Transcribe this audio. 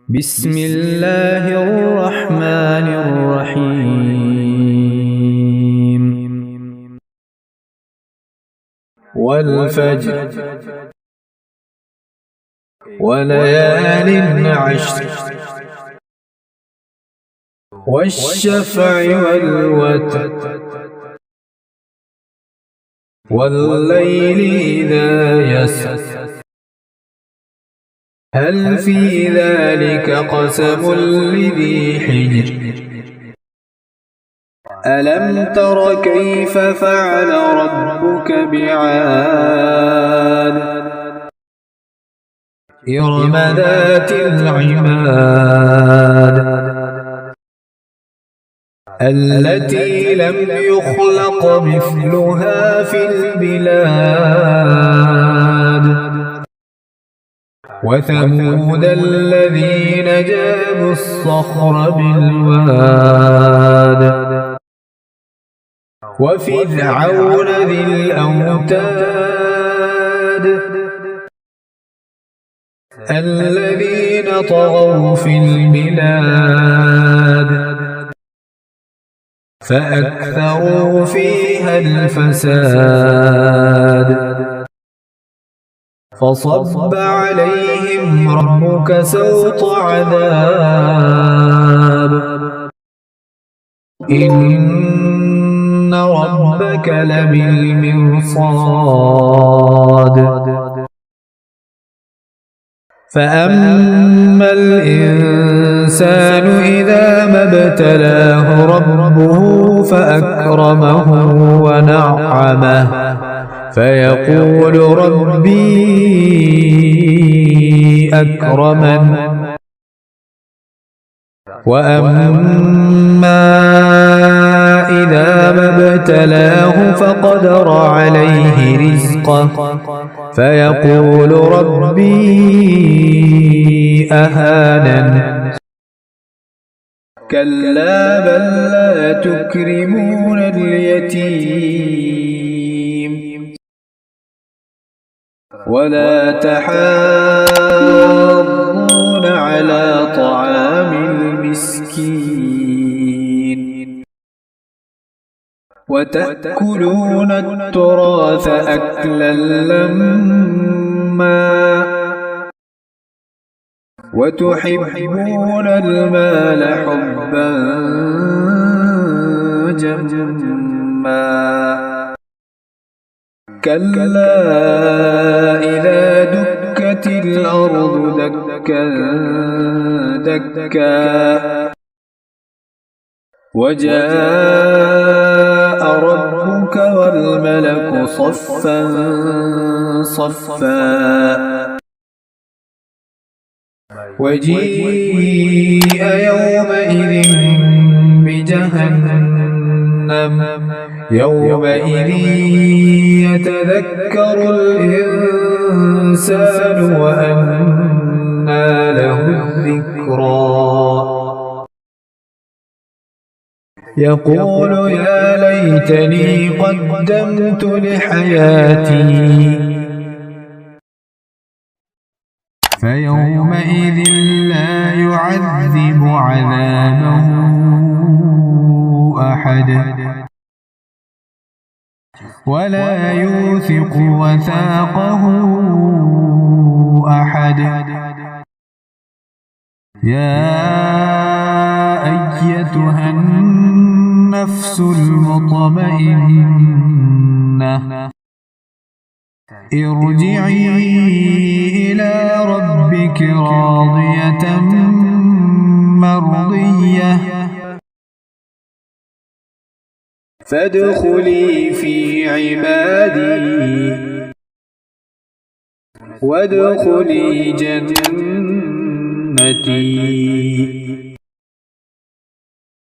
بسم الله الرحمن الرحيم. والفجر وليال عشر والشفع والوتر والليل إذا يسر هل في ذلك قسم لذي حجر ألم تر كيف فعل ربك بعاد إرم ذات العماد التي لم يخلق مثلها في البلاد وثمود الذين جابوا الصخر بالواد وفرعون ذي الأوتاد الذين طغوا في البلاد فأكثروا فيها الفساد فصب عليهم ربك سوط عذاب إن ربك لبالمرصاد فأما الإنسان إذا ما ابتلاه ربه فأكرمه ونعمه فيقول ربي أكرمن وأما إذا ما ابتلاه فقدر عليه رزقه فيقول ربي أهانن كلا بل لا تكرمون اليتيم ولا تحاضون على طعام المسكين وتأكلون التراث أكلا لما وتحبون المال حبا جما كلا إذا دكت الأرض دكا دكا وجاء ربك والملك صفا صفا وجيء يومئذ بجهنم يومئذ يتذكر الإنسان وأنى له الذكرى يقول يا ليتني قدمت لحياتي فيومئذ لا يعذب عذابه أحد ولا يوثق وثاقه أحد يا أيتها النفس المطمئنة ارجعي إلى ربك راضية مرضية فادخلي في عبادي وادخلي جنتي